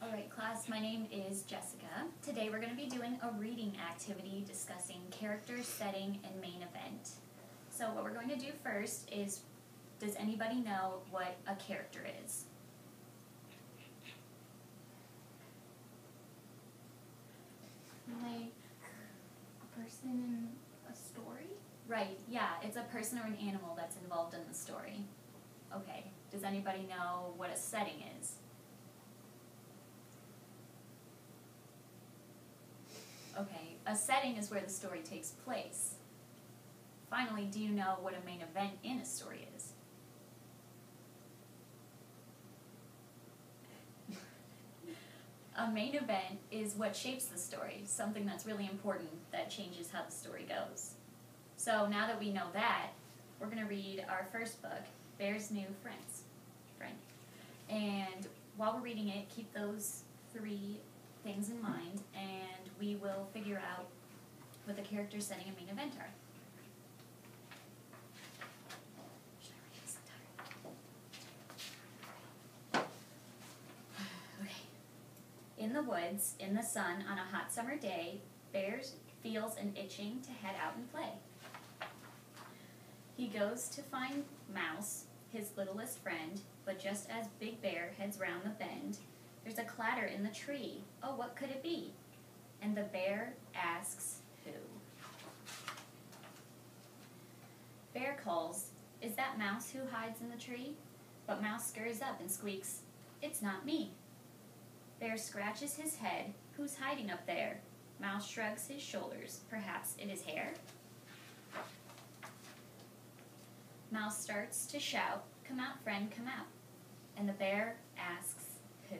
Alright class, my name is Jessica. Today we're going to be doing a reading activity discussing character, setting, and main event. So what we're going to do first is, does anybody know what a character is? Like a person in a story? Right, yeah, it's a person or an animal that's involved in the story. Okay, does anybody know what a setting is? Okay, a setting is where the story takes place. Finally, do you know what a main event in a story is? A main event is what shapes the story, something that's really important that changes how the story goes. So now that we know that, we're going to read our first book, Bear's New Friend. And while we're reading it, keep those three things in mind, and we will figure out what the character, setting, and main event are. Okay. In the woods, in the sun, on a hot summer day, Bear feels an itching to head out and play. He goes to find Mouse, his littlest friend, but just as Big Bear heads round the bend, there's a clatter in the tree. Oh, what could it be? And the bear asks who? Bear calls, "Is that Mouse who hides in the tree?" But Mouse scurries up and squeaks, "It's not me." Bear scratches his head. Who's hiding up there? Mouse shrugs his shoulders. Perhaps it is hair? Mouse starts to shout, "Come out, friend, come out." And the bear asks who?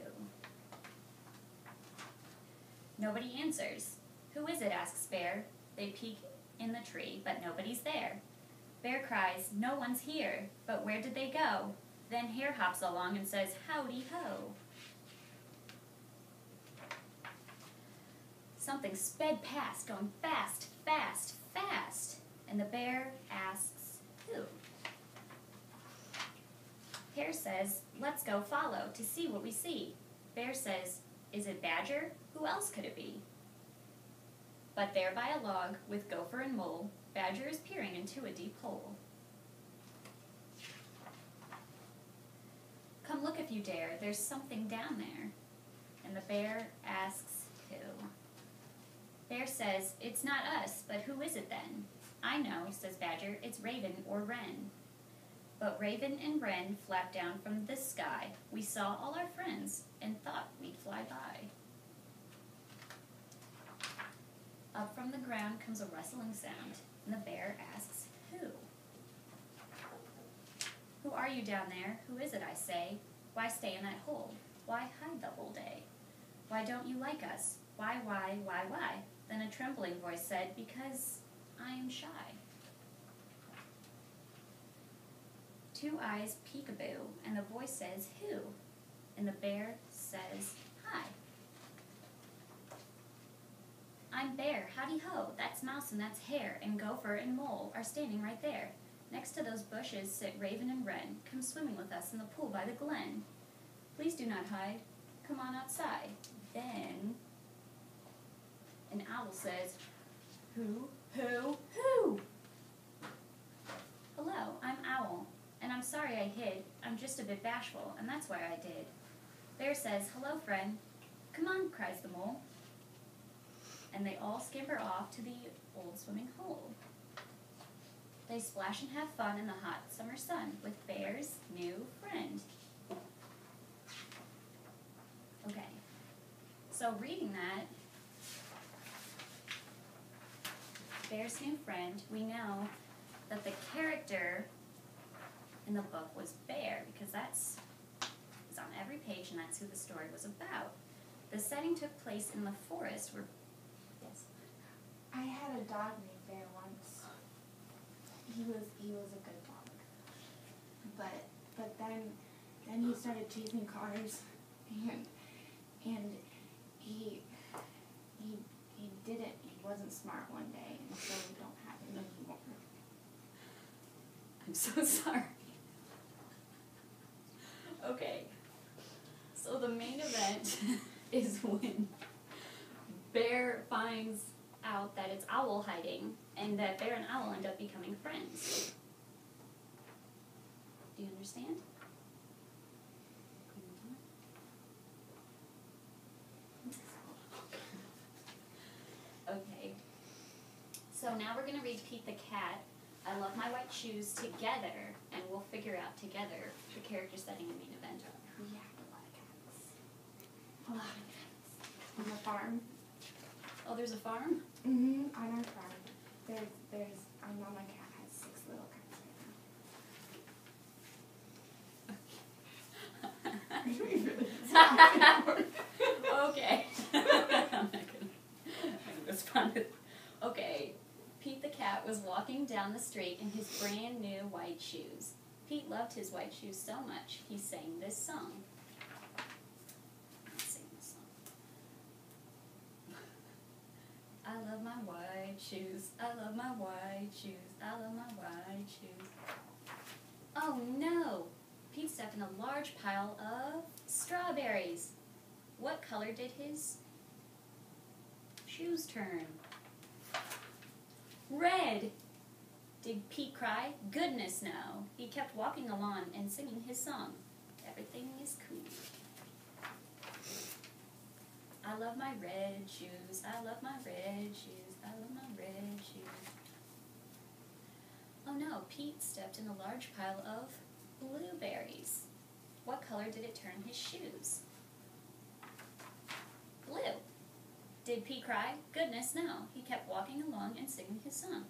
Nobody answers. "Who is it?" asks Bear. They peek in the tree, but nobody's there. Bear cries, "No one's here." But where did they go? Then Hare hops along and says, "Howdy ho." Something sped past, going fast, fast, fast. And the bear asks who? Hare says, "Let's go follow to see what we see." Bear says, "Is it Badger? Who else could it be?" But there by a log, with Gopher and Mole, Badger is peering into a deep hole. "Come look if you dare, there's something down there." And the bear asks who? Bear says, "It's not us, but who is it then?" "I know," says Badger, "it's Raven or Wren." But Raven and Wren flapped down from the sky. We saw all our friends and thought we'd fly by. Up from the ground comes a rustling sound, and the bear asks who? "Who are you down there? Who is it, I say? Why stay in that hole? Why hide the whole day? Why don't you like us? Why? Then a trembling voice said, "Because I am shy." Two eyes peek-a-boo, and the voice says, "Who?" And the bear says, "Hi." "I'm Bear, howdy-ho, that's Mouse and that's Hare, and Gopher and Mole are standing right there. Next to those bushes sit Raven and Wren. Come swimming with us in the pool by the glen. Please do not hide. Come on outside." Then an owl says, "Who? Hello, I'm Owl, and I'm sorry I hid. I'm just a bit bashful, and that's why I did." Bear says, "Hello, friend." "Come on," cries the Mole. And they all scamper off to the old swimming hole. They splash and have fun in the hot summer sun with Bear's new friend. Okay, so reading that, Bear's New Friend, we know that the character in the book was Bear, because that's on every page, and that's who the story was about. The setting took place in the forest where... Yes? I had a dog named Bear once. He was a good dog. But then he started chasing cars, and he wasn't smart one day, and so we don't have him anymore. I'm so sorry. Okay. So the main event is when Bear finds out that it's Owl hiding, and that Bear and Owl end up becoming friends. Do you understand? Okay. So now we're going to read Pete the Cat, I Love My White Shoes together, and we'll figure out together the character setting and main event. We have a lot of cats. A lot of cats. On the farm. Oh, there's a farm? Mm-hmm. On our farm. There's our mama cat has 6 little cats right now. Okay. I'm not gonna respond. Okay. Pete the cat was walking down the street in his brand new white shoes. Pete loved his white shoes so much, he sang this song. Let's sing this song. I love my white shoes. I love my white shoes. I love my white shoes. Oh no! Pete stepped in a large pile of strawberries. What color did his shoes turn? Red! Did Pete cry? Goodness no. He kept walking along and singing his song. Everything is cool. I love my red shoes. I love my red shoes. I love my red shoes. Oh no, Pete stepped in a large pile of blueberries. What color did it turn his shoes? Blue. Did Pete cry? Goodness no. He kept walking along and singing his song.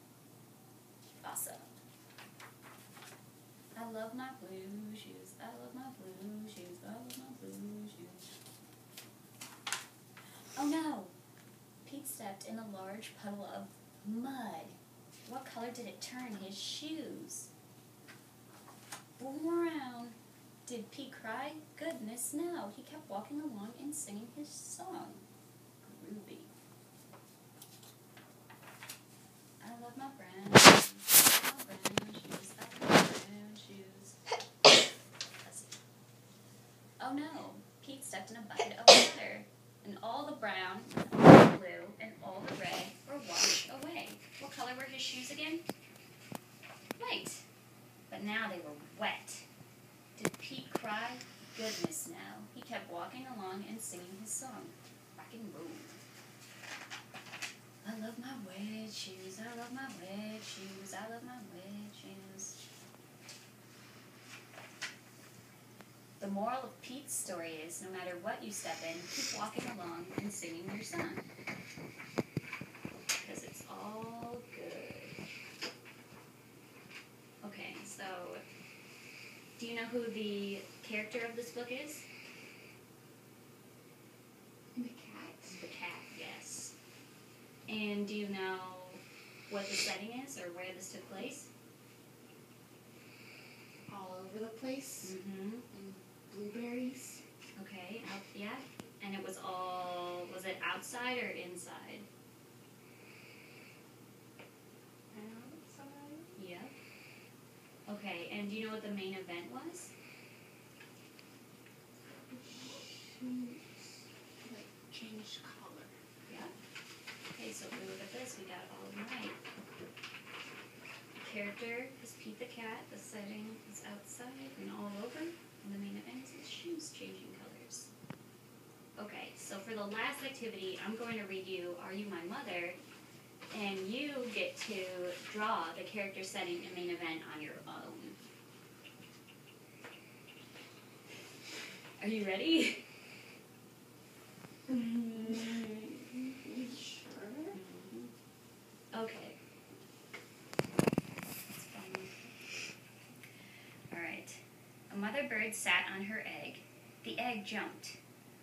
Awesome. I love my blue shoes. I love my blue shoes. I love my blue shoes. Oh no! Pete stepped in a large puddle of mud. What color did it turn his shoes? Brown. Did Pete cry? Goodness no. He kept walking along and singing his song. Groovy. I love my brown shoes. I love my brown shoes. I love my brown shoes. Let's see. Oh no. Pete stepped in a bucket of water. And all the brown, all the blue, and all the red were washed away. What color were his shoes again? White. But now they were wet. Did Pete cry? Goodness no. He kept walking along and singing his song. Rock and roll. I love my wet shoes. I love my wet shoes. I love my wet shoes. The moral of Pete's story is, no matter what you step in, keep walking along and singing your song. Because it's all good. Okay, so, do you know who the character of this book is? The cat. The cat, yes. And do you know what the setting is, or where this took place? All over the place. Mm-hmm. Blueberries. Okay, yeah. And it was all, was it outside or inside? Outside. Yep. Okay, and do you know what the main event was? Shoes. Like, changed color. Yep. Okay, so if we look at this, we got all of them right. The character is Pete the cat, the setting is outside and all over. And the main event is his shoes changing colors. Okay, so for the last activity, I'm going to read you Are You My Mother? And you get to draw the character setting and main event on your own. Are you ready? Sure. Okay. That's fun. Alright. A mother bird sat on her egg. The egg jumped.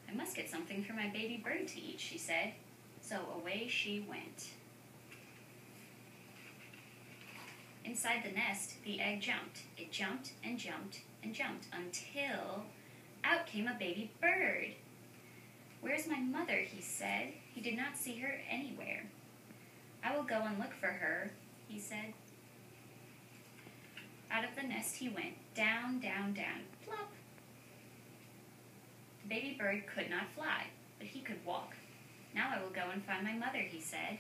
I must get something for my baby bird to eat, she said. So away she went. Inside the nest, the egg jumped. It jumped and jumped and jumped until out came a baby bird. Where's my mother? He said. He did not see her anywhere. I will go and look for her, he said. Out of the nest he went, down, down, down, plop. The baby bird could not fly, but he could walk. Now I will go and find my mother, he said.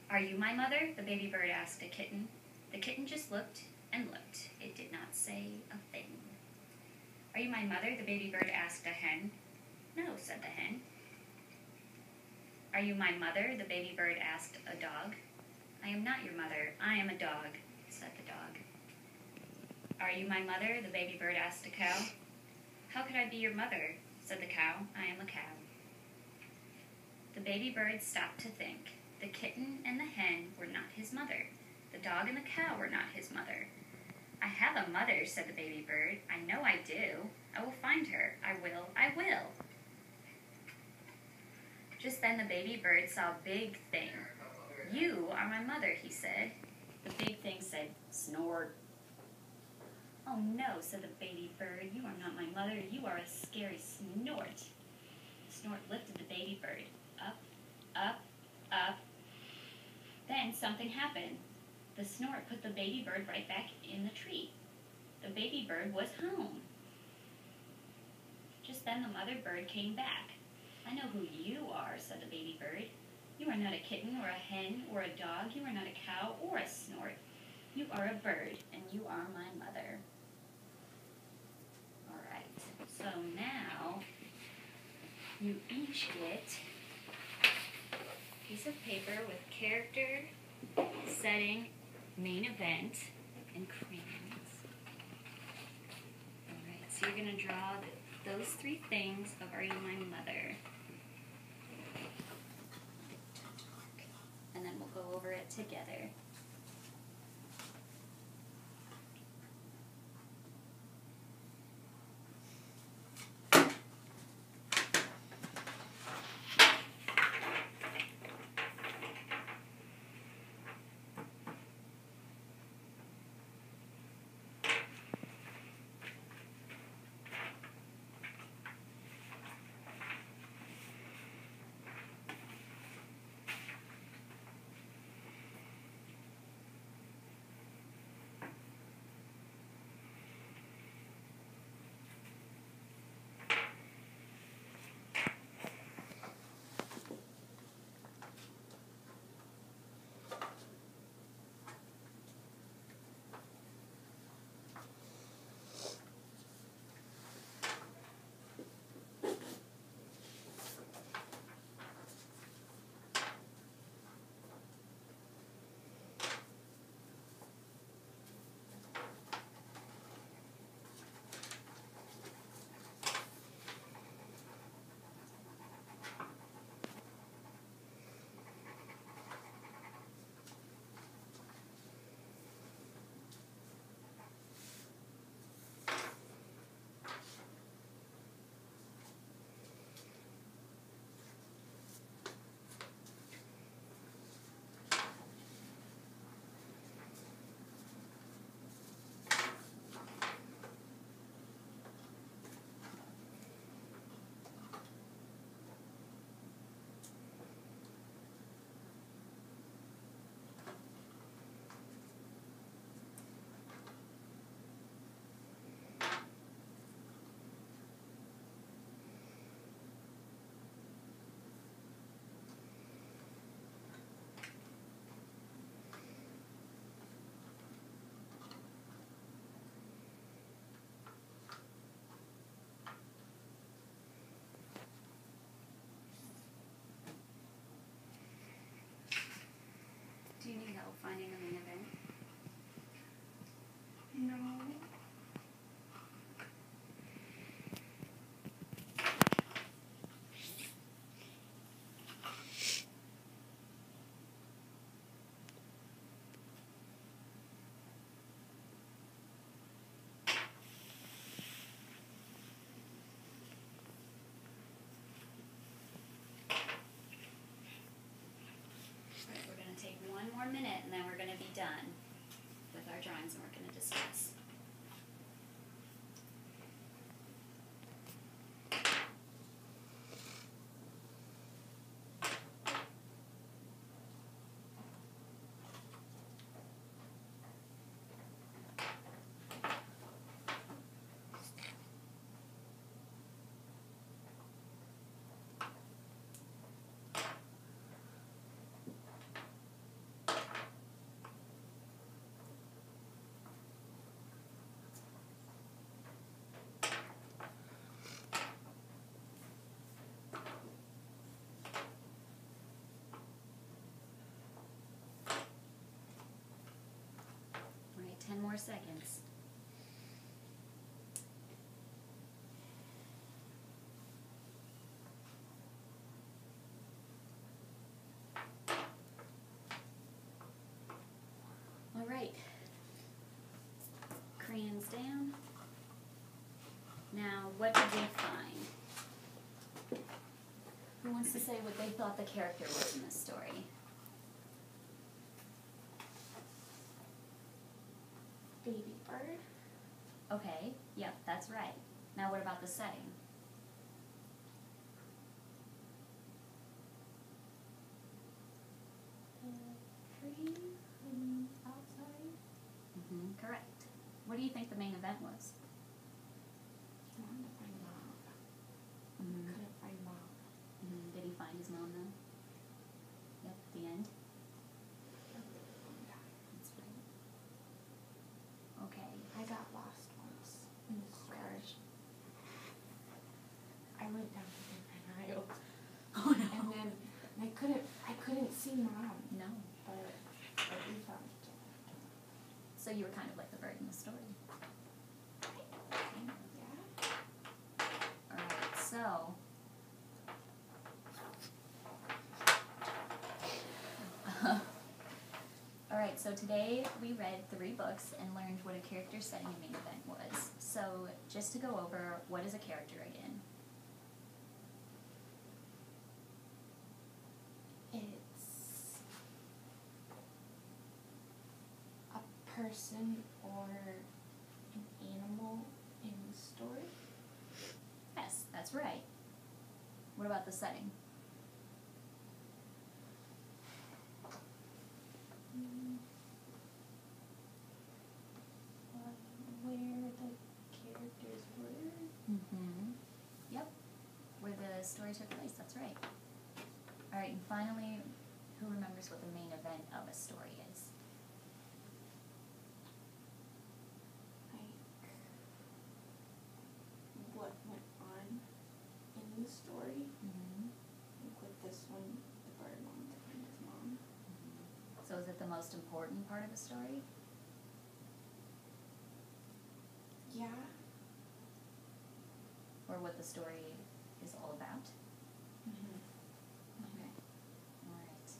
Are you my mother? The baby bird asked a kitten. The kitten just looked and looked. It did not say a thing. Are you my mother? The baby bird asked a hen. No, said the hen. Are you my mother? The baby bird asked a dog. I am not your mother. I am a dog, said the dog. Are you my mother? The baby bird asked a cow. How could I be your mother? Said the cow. I am a cow. The baby bird stopped to think. The kitten and the hen were not his mother. The dog and the cow were not his mother. I have a mother, said the baby bird. I know I do. I will find her. I will. I will. Just then the baby bird saw a big thing. You are my mother, he said. The big thing said, snort. Oh no, said the baby bird. You are not my mother. You are a scary snort. The snort lifted the baby bird. Up, up, up. Then something happened. The snort put the baby bird right back in the tree. The baby bird was home. Just then the mother bird came back. I know who you are, said the baby bird. You are not a kitten or a hen or a dog. You are not a cow or a snort. You are a bird, and you are my mother. All right, so now you each get a piece of paper with character, setting, main event, and crayons. All right, so you're going to draw those three things of Are You My Mother? And then we'll go over it together. Do you need help finding the main event? No. Right, we're going to take one more minute and then we're going to be done with our drawings and we're going to discuss. seconds. All right. Crayons down. Now, what did we find? Who wants to say what they thought the character was in this story? Baby bird. Okay, yep, that's right. Now what about the setting? Tree outside. Correct. What do you think the main event was? I wanted to find mom. Couldn't find mom. Did he find his mom though? Yep, the end. That's right. Okay. I got lost once in the storage. I went down to different aisles. Oh no. And then I couldn't see mom, No. but we found it. So you were kind of like the bird in the story. Yeah. Alright, so Alright, so today we read 3 books and learned what a character setting and main event was. So just to go over, what is a character again? It's a person or an animal in the story. Yes, that's right. What about the setting? Where the characters were. Yep. Where the story took place, that's right. Alright, and finally, who remembers what the main event of a story is? Like what went on in the story. Like with this one, the bird wanted to find his mom. So is it the most important part of a story? Yeah. Or what the story is all about? Okay. Alright.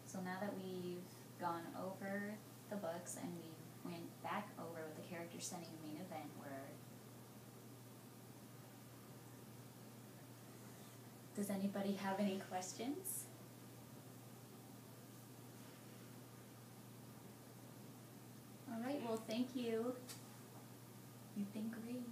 So now that we've gone over the books and we went back over what the character setting and main event were, does anybody have any questions? Alright, well thank you. You've been great.